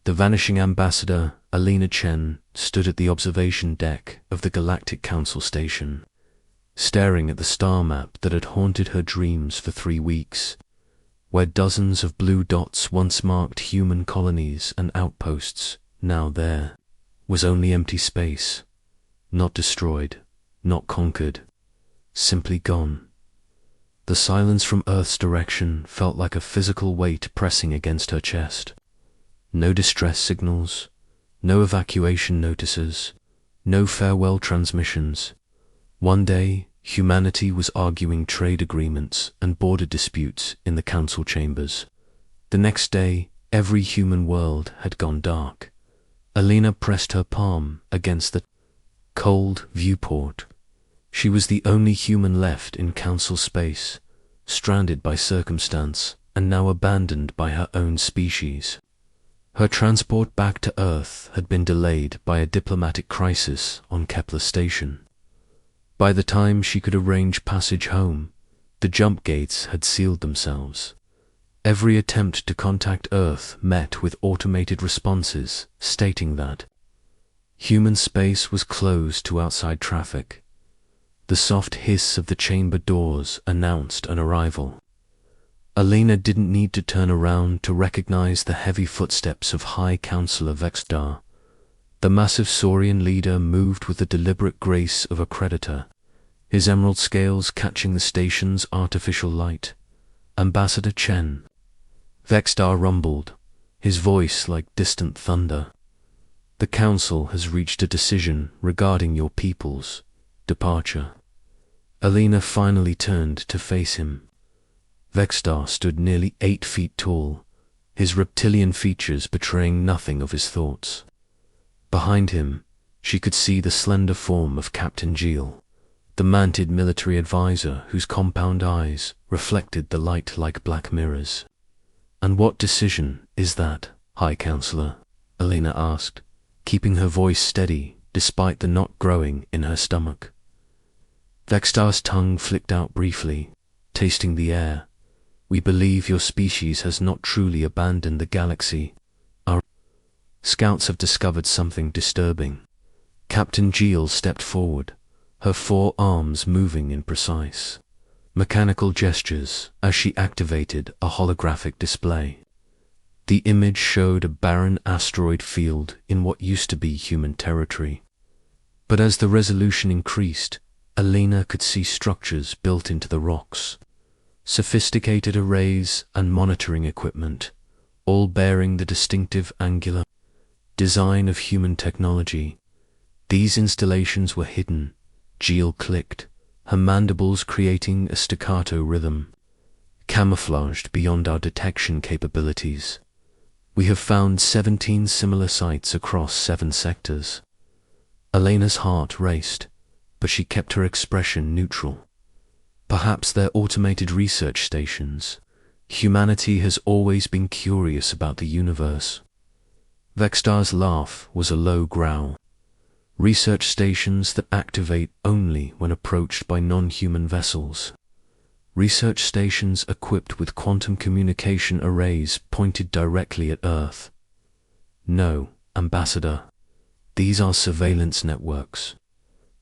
The vanishing ambassador, Alina Chen, stood at the observation deck of the Galactic Council station, staring at the star map that had haunted her dreams for 3 weeks, where dozens of blue dots once marked human colonies and outposts. Now there was only empty space, not destroyed, not conquered, simply gone. The silence from Earth's direction felt like a physical weight pressing against her chest. No distress signals, no evacuation notices, no farewell transmissions. One day, humanity was arguing trade agreements and border disputes in the council chambers. The next day, every human world had gone dark. Alina pressed her palm against the cold viewport. She was the only human left in council space, stranded by circumstance and now abandoned by her own species. Her transport back to Earth had been delayed by a diplomatic crisis on Kepler Station. By the time she could arrange passage home, the jump gates had sealed themselves. Every attempt to contact Earth met with automated responses stating that human space was closed to outside traffic. The soft hiss of the chamber doors announced an arrival. Alina didn't need to turn around to recognize the heavy footsteps of High Counselor Vextar. The massive Saurian leader moved with the deliberate grace of a creditor, his emerald scales catching the station's artificial light. Ambassador Chen. Vextar rumbled, his voice like distant thunder. The council has reached a decision regarding your people's departure. Alina finally turned to face him. Vextar stood nearly 8 feet tall, his reptilian features betraying nothing of his thoughts. Behind him, she could see the slender form of Captain Geel, the manted military advisor whose compound eyes reflected the light like black mirrors. "And what decision is that, High Counselor?" Alina asked, keeping her voice steady despite the knot growing in her stomach. Vextar's tongue flicked out briefly, tasting the air. "We believe your species has not truly abandoned the galaxy. Our scouts have discovered something disturbing." Captain Geel stepped forward, her 4 arms moving in precise, mechanical gestures as she activated a holographic display. The image showed a barren asteroid field in what used to be human territory. But as the resolution increased, Alina could see structures built into the rocks, sophisticated arrays and monitoring equipment, all bearing the distinctive angular design of human technology. These installations were hidden. Geel clicked, her mandibles creating a staccato rhythm, camouflaged beyond our detection capabilities. "We have found 17 similar sites across 7 sectors." Alina's heart raced, but she kept her expression neutral. Perhaps they're automated research stations. Humanity has always been curious about the universe. Vextar's laugh was a low growl. Research stations that activate only when approached by non-human vessels. Research stations equipped with quantum communication arrays pointed directly at Earth. "No, Ambassador. These are surveillance networks."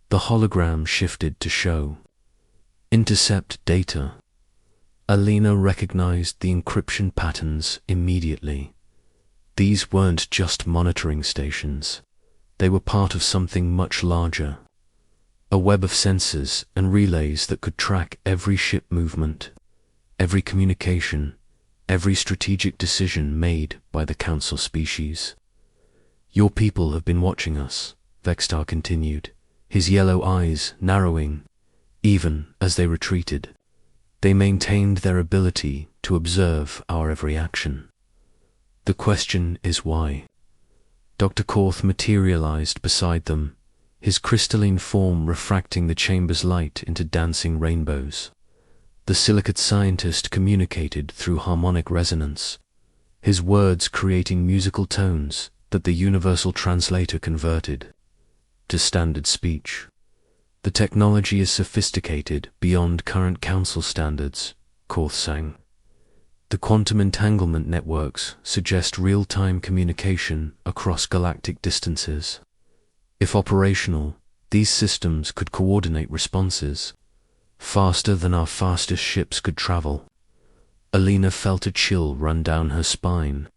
The hologram shifted to show intercept data. Alina recognized the encryption patterns immediately. These weren't just monitoring stations. They were part of something much larger. A web of sensors and relays that could track every ship movement, every communication, every strategic decision made by the Council species. "Your people have been watching us," Vextar continued, his yellow eyes narrowing, even as they retreated. "They maintained their ability to observe our every action. The question is why?" Dr. Korth materialized beside them, his crystalline form refracting the chamber's light into dancing rainbows. The silicate scientist communicated through harmonic resonance, his words creating musical tones that the universal translator converted to standard speech. "The technology is sophisticated beyond current council standards," Korth sang. "The The quantum entanglement networks suggest real-time communication across galactic distances. If operational, these systems could coordinate responses faster than our fastest ships could travel. Alina felt a chill run down her spine.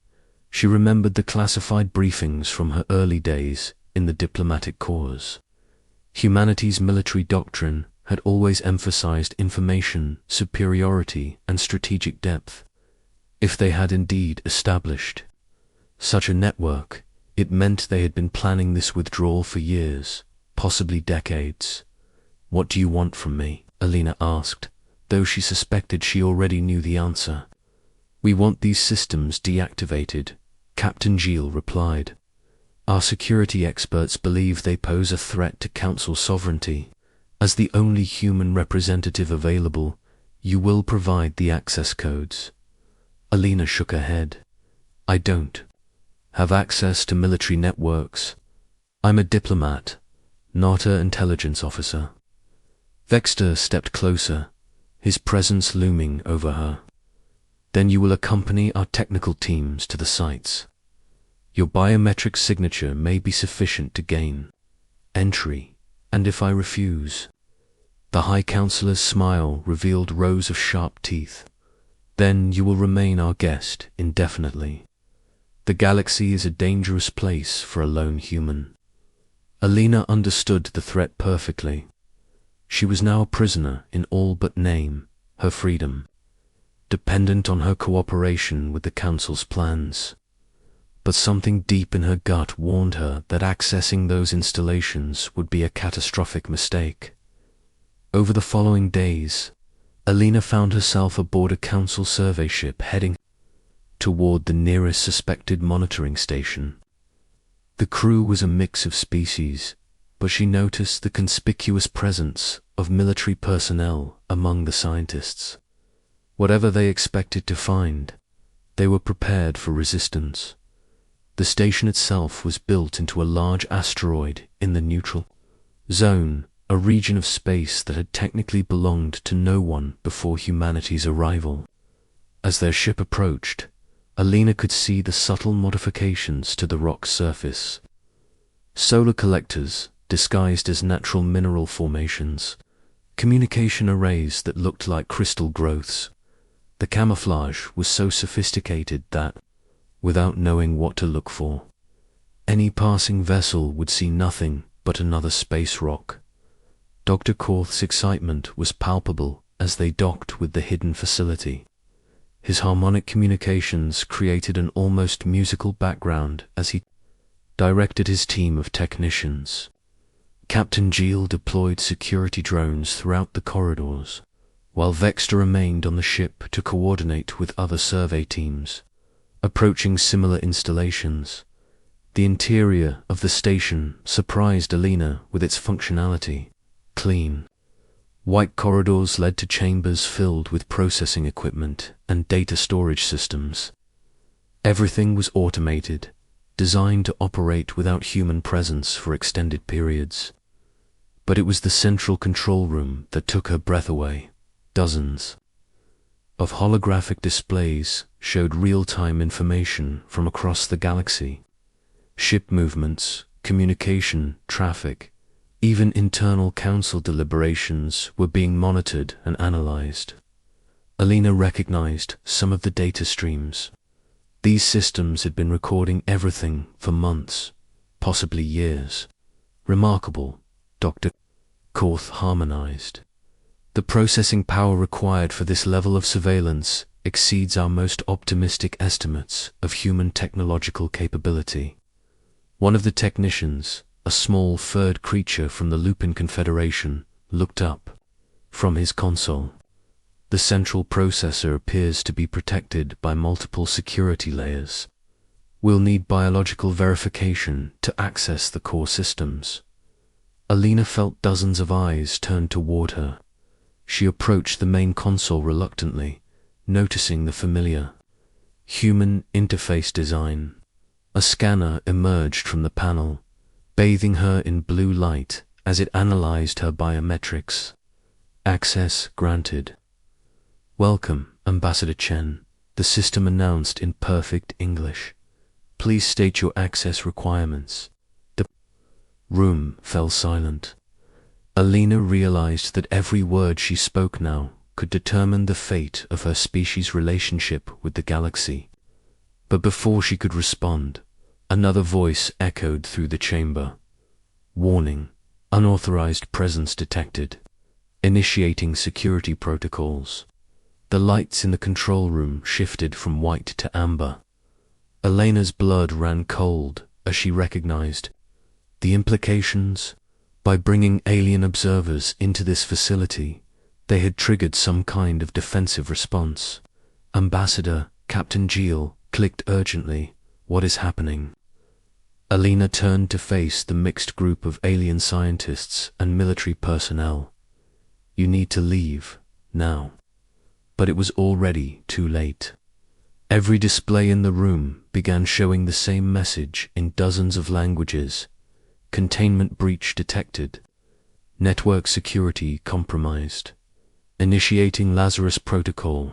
She remembered the classified briefings from her early days in the diplomatic corps. Humanity's military doctrine had always emphasized information, superiority, and strategic depth. If they had indeed established such a network, it meant they had been planning this withdrawal for years, possibly decades. "What do you want from me?" Alina asked, though she suspected she already knew the answer. "We want these systems deactivated," Captain Gilles replied. "Our security experts believe they pose a threat to Council sovereignty. As the only human representative available, you will provide the access codes." Alina shook her head. "I don't have access to military networks. I'm a diplomat, not an intelligence officer." Vexter stepped closer, his presence looming over her. "Then you will accompany our technical teams to the sites. Your biometric signature may be sufficient to gain entry, and if I refuse..." The High Counselor's smile revealed rows of sharp teeth. "Then you will remain our guest indefinitely. The galaxy is a dangerous place for a lone human." Alina understood the threat perfectly. She was now a prisoner in all but name, her freedom, dependent on her cooperation with the Council's plans. But something deep in her gut warned her that accessing those installations would be a catastrophic mistake. Over the following days, Alina found herself aboard a Council survey ship heading toward the nearest suspected monitoring station. The crew was a mix of species, but she noticed the conspicuous presence of military personnel among the scientists. Whatever they expected to find, they were prepared for resistance. The station itself was built into a large asteroid in the neutral zone, a region of space that had technically belonged to no one before humanity's arrival. As their ship approached, Alina could see the subtle modifications to the rock's surface. Solar collectors, disguised as natural mineral formations, communication arrays that looked like crystal growths. The camouflage was so sophisticated that, without knowing what to look for, any passing vessel would see nothing but another space rock. Dr. Korth's excitement was palpable as they docked with the hidden facility. His harmonic communications created an almost musical background as he directed his team of technicians. Captain Gilles deployed security drones throughout the corridors, while Vexter remained on the ship to coordinate with other survey teams approaching similar installations. The interior of the station surprised Alina with its functionality. Clean, white corridors led to chambers filled with processing equipment and data storage systems. Everything was automated, designed to operate without human presence for extended periods. But it was the central control room that took her breath away. Dozens of holographic displays showed real-time information from across the galaxy. Ship movements, communication, traffic, even internal council deliberations were being monitored and analyzed. Alina recognized some of the data streams. These systems had been recording everything for months, possibly years. "Remarkable," Dr. Korth harmonized. "The processing power required for this level of surveillance exceeds our most optimistic estimates of human technological capability." One of the technicians, a small furred creature from the Lupin Confederation, looked up from his console. "The central processor appears to be protected by multiple security layers. We'll need biological verification to access the core systems." Alina felt dozens of eyes turned toward her. She approached the main console reluctantly, noticing the familiar human interface design. A scanner emerged from the panel, bathing her in blue light as it analyzed her biometrics. "Access granted." "Welcome, Ambassador Chen," the system announced in perfect English. Please state your access requirements. The room fell silent. Alina realized that every word she spoke now could determine the fate of her species' relationship with the galaxy. But before she could respond, another voice echoed through the chamber. Warning, unauthorized presence detected. Initiating security protocols. The lights in the control room shifted from white to amber. Elena's blood ran cold as she recognized the implications. By bringing alien observers into this facility, they had triggered some kind of defensive response. Ambassador, Captain Geel clicked urgently. What is happening? Alina turned to face the mixed group of alien scientists and military personnel. You need to leave, now. But it was already too late. Every display in the room began showing the same message in dozens of languages. Containment breach detected. Network security compromised. Initiating Lazarus Protocol.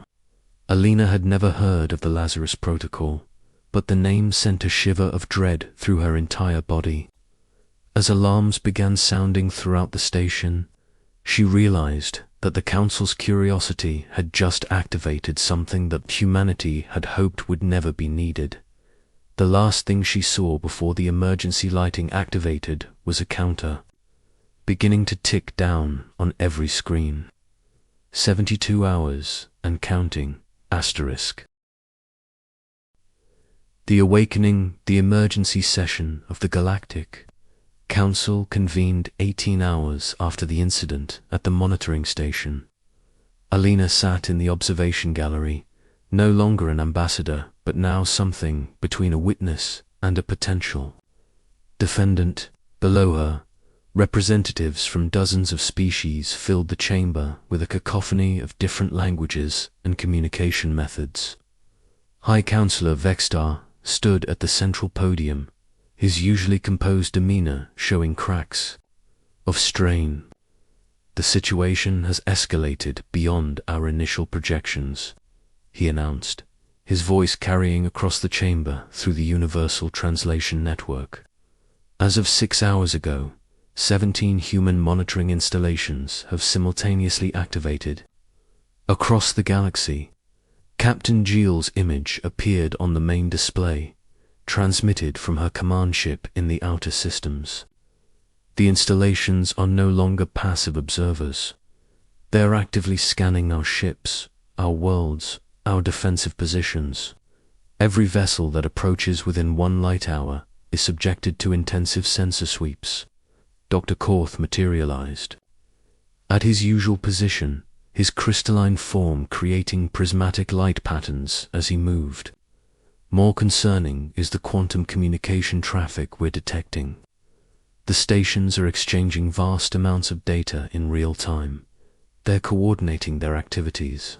Alina had never heard of the Lazarus Protocol, but the name sent a shiver of dread through her entire body. As alarms began sounding throughout the station, she realized that the Council's curiosity had just activated something that humanity had hoped would never be needed. The last thing she saw before the emergency lighting activated was a counter, beginning to tick down on every screen. 72 hours and counting, asterisk. The awakening, the emergency session of the Galactic Council convened 18 hours after the incident at the monitoring station. Alina sat in the observation gallery, no longer an ambassador, but now something between a witness and a potential defendant. Below her, representatives from dozens of species filled the chamber with a cacophony of different languages and communication methods. High Counselor Vextar stood at the central podium, his usually composed demeanor showing cracks of strain. The situation has escalated beyond our initial projections, he announced, his voice carrying across the chamber through the Universal Translation Network. As of 6 hours ago, 17 human monitoring installations have simultaneously activated. Across the galaxy, Captain Geel's image appeared on the main display, transmitted from her command ship in the outer systems. The installations are no longer passive observers. They are actively scanning our ships, our worlds, our defensive positions. Every vessel that approaches within 1 light hour is subjected to intensive sensor sweeps. Dr. Korth materialized. At his usual position, his crystalline form creating prismatic light patterns as he moved. More concerning is the quantum communication traffic we're detecting. The stations are exchanging vast amounts of data in real time. They're coordinating their activities.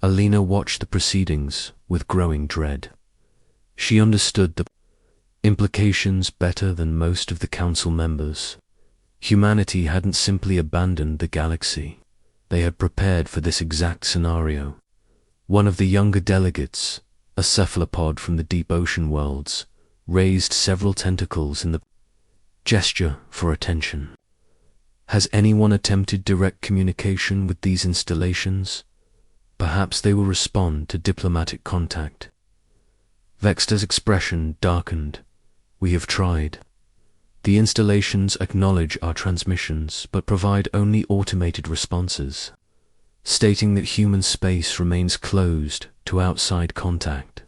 Alina watched the proceedings with growing dread. She understood the implications better than most of the council members. Humanity hadn't simply abandoned the galaxy. They had prepared for this exact scenario. One of the younger delegates, a cephalopod from the deep ocean worlds, raised several tentacles in the gesture for attention. Has anyone attempted direct communication with these installations? Perhaps they will respond to diplomatic contact. Vextar's expression darkened. We have tried. The installations acknowledge our transmissions, but provide only automated responses, stating that human space remains closed to outside contact.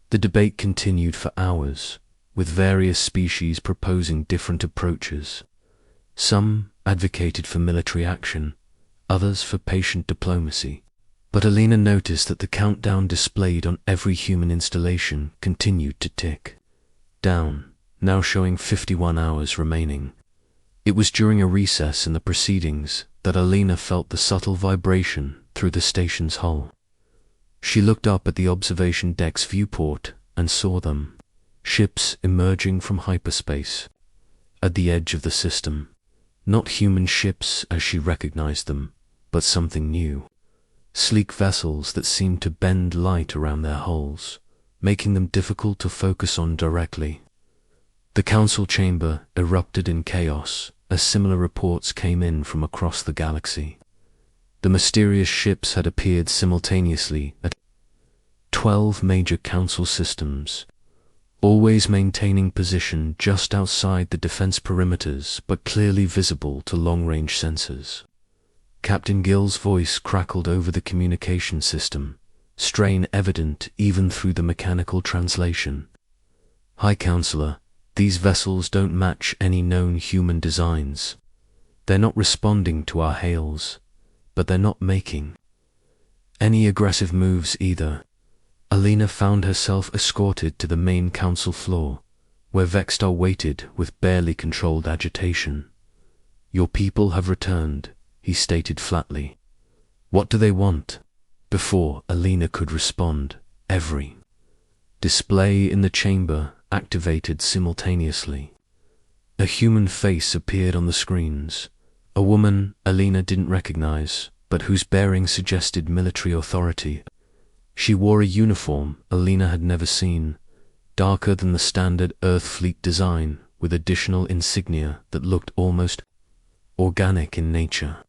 The debate continued for hours, with various species proposing different approaches. Some advocated for military action, others for patient diplomacy. But Alina noticed that the countdown displayed on every human installation continued to tick down, now showing 51 hours remaining. It was during a recess in the proceedings that Alina felt the subtle vibration through the station's hull. She looked up at the observation deck's viewport and saw them, ships emerging from hyperspace, at the edge of the system. Not human ships as she recognized them, but something new. sleek vessels that seemed to bend light around their hulls, making them difficult to focus on directly. The council chamber erupted in chaos as similar reports came in from across the galaxy. The mysterious ships had appeared simultaneously at 12 major council systems, always maintaining position just outside the defense perimeters but clearly visible to long-range sensors. Captain Gill's voice crackled over the communication system, strain evident even through the mechanical translation. "High Counselor, these vessels don't match any known human designs. They're not responding to our hails, but they're not making any aggressive moves either." Alina found herself escorted to the main council floor, where Vextar waited with barely controlled agitation. "Your people have returned," he stated flatly. "What do they want?" Before Alina could respond, every display in the chamber activated simultaneously. A human face appeared on the screens, a woman Alina didn't recognize, but whose bearing suggested military authority. She wore a uniform Alina had never seen, darker than the standard Earth Fleet design, with additional insignia that looked almost organic in nature.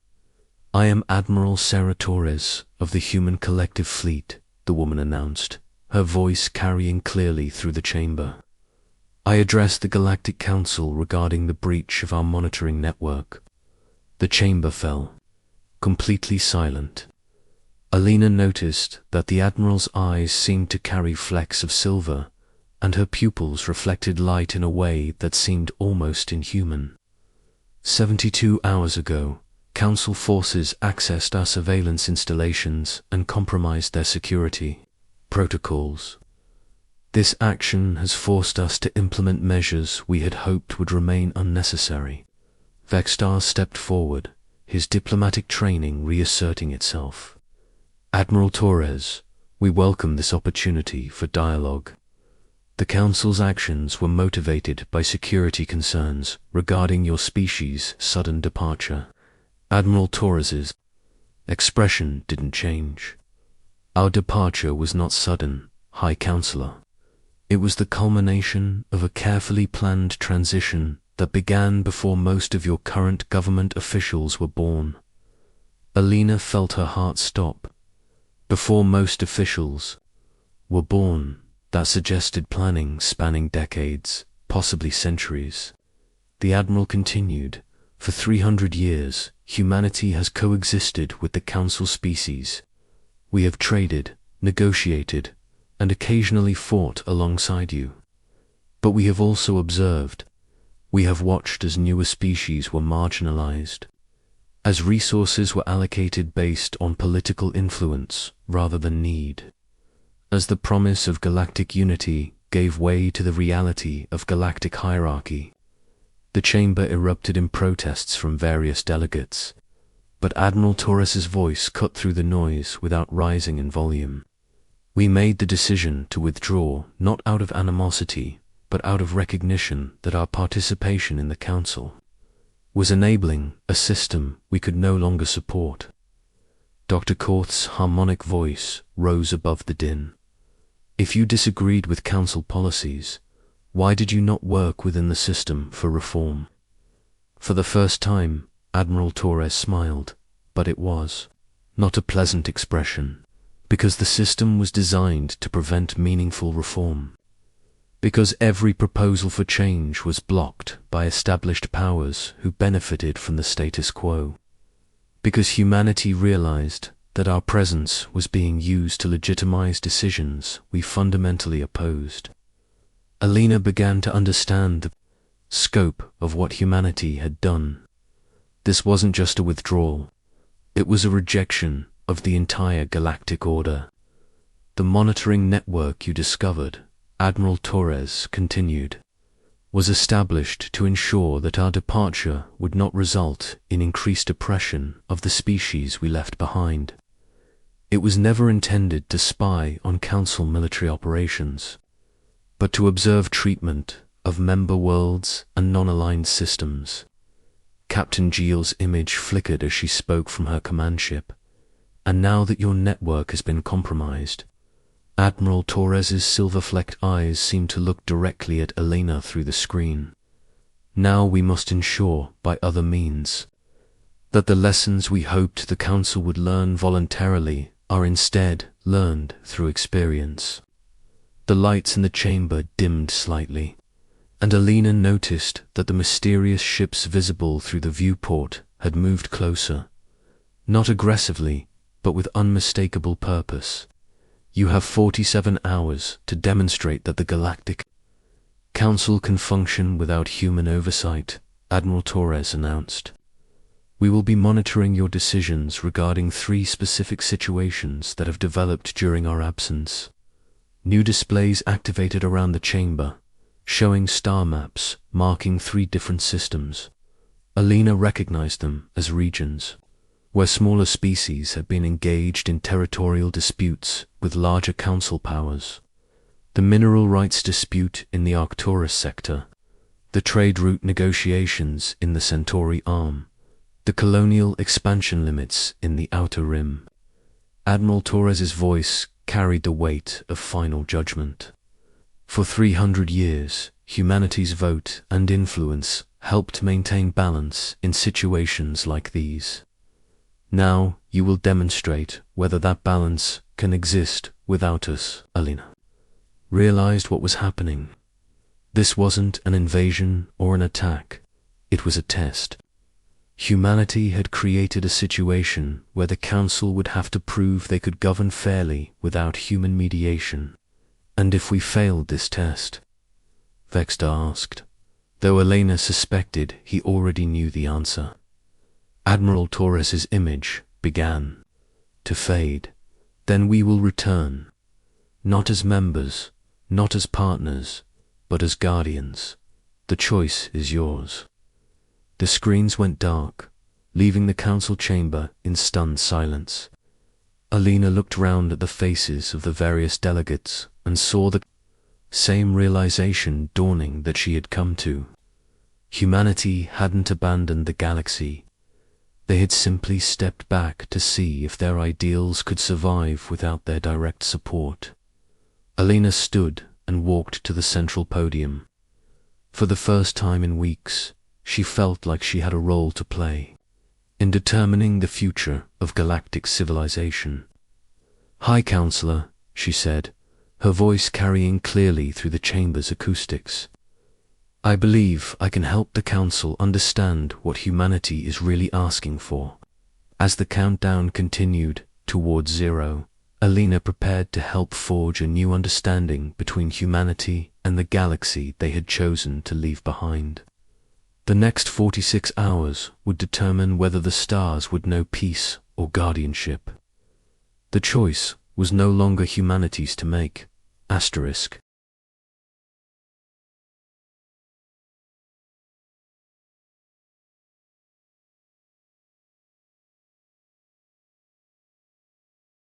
"I am Admiral Sarah Torres of the Human Collective Fleet," the woman announced, her voice carrying clearly through the chamber. "I address the Galactic Council regarding the breach of our monitoring network." The chamber fell, completely silent. Alina noticed that the Admiral's eyes seemed to carry flecks of silver, and her pupils reflected light in a way that seemed almost inhuman. 72 hours ago, Council forces accessed our surveillance installations and compromised their security protocols. This action has forced us to implement measures we had hoped would remain unnecessary. Vextar stepped forward, his diplomatic training reasserting itself. "Admiral Torres, we welcome this opportunity for dialogue. The Council's actions were motivated by security concerns regarding your species' sudden departure." Admiral Torres's expression didn't change. "Our departure was not sudden, High Counselor. It was the culmination of a carefully planned transition that began before most of your current government officials were born." Alina felt her heart stop. Before most officials were born, that suggested planning spanning decades, possibly centuries. The Admiral continued, "For 300 years, humanity has coexisted with the Council species. We have traded, negotiated, and occasionally fought alongside you. But we have also observed. We have watched as newer species were marginalized, as resources were allocated based on political influence rather than need, as the promise of galactic unity gave way to the reality of galactic hierarchy." The chamber erupted in protests from various delegates, but Admiral Torres's voice cut through the noise without rising in volume. "We made the decision to withdraw not out of animosity, but out of recognition that our participation in the Council was enabling a system we could no longer support." Dr. Korth's harmonic voice rose above the din. "If you disagreed with Council policies, why did you not work within the system for reform?" For the first time, Admiral Torres smiled, but it was not a pleasant expression, because the system was designed to prevent meaningful reform. Because every proposal for change was blocked by established powers who benefited from the status quo. Because humanity realized that our presence was being used to legitimize decisions we fundamentally opposed. Alina began to understand the scope of what humanity had done. This wasn't just a withdrawal. It was a rejection of the entire galactic order. "The monitoring network you discovered," Admiral Torres continued, "was established to ensure that our departure would not result in increased oppression of the species we left behind. It was never intended to spy on Council military operations, but to observe treatment of member worlds and non-aligned systems." Captain Gill's image flickered as she spoke from her command ship. And now that your network has been compromised, Admiral Torres's silver-flecked eyes seemed to look directly at Elena through the screen. Now we must ensure, by other means, that the lessons we hoped the Council would learn voluntarily are instead learned through experience. The lights in the chamber dimmed slightly, and Elena noticed that the mysterious ships visible through the viewport had moved closer, not aggressively, but with unmistakable purpose. You have 47 hours to demonstrate that the Galactic Council can function without human oversight, Admiral Torres announced. We will be monitoring your decisions regarding 3 specific situations that have developed during our absence. New displays activated around the chamber, showing star maps marking 3 different systems. Elena recognized them as regions, where smaller species had been engaged in territorial disputes with larger council powers. The mineral rights dispute in the Arcturus sector, the trade route negotiations in the Centauri arm, the colonial expansion limits in the Outer Rim. Admiral Torres's voice carried the weight of final judgment. For 300 years, humanity's vote and influence helped maintain balance in situations like these. Now you will demonstrate whether that balance can exist without us. Elena realized what was happening. This wasn't an invasion or an attack. It was a test. Humanity had created a situation where the Council would have to prove they could govern fairly without human mediation. And if we failed this test? Vexta asked, though Elena suspected he already knew the answer. Admiral Torres's image began to fade. Then we will return, not as members, not as partners, but as guardians. The choice is yours. The screens went dark, leaving the council chamber in stunned silence. Elena looked round at the faces of the various delegates and saw the same realization dawning that she had come to. Humanity hadn't abandoned the galaxy. They had simply stepped back to see if their ideals could survive without their direct support. Elena stood and walked to the central podium. For the first time in weeks, she felt like she had a role to play in determining the future of galactic civilization. "High Counselor," she said, her voice carrying clearly through the chamber's acoustics. "I believe I can help the Council understand what humanity is really asking for." As the countdown continued towards 0, Elena prepared to help forge a new understanding between humanity and the galaxy they had chosen to leave behind. The next 46 hours would determine whether the stars would know peace or guardianship. The choice was no longer humanity's to make. Asterisk.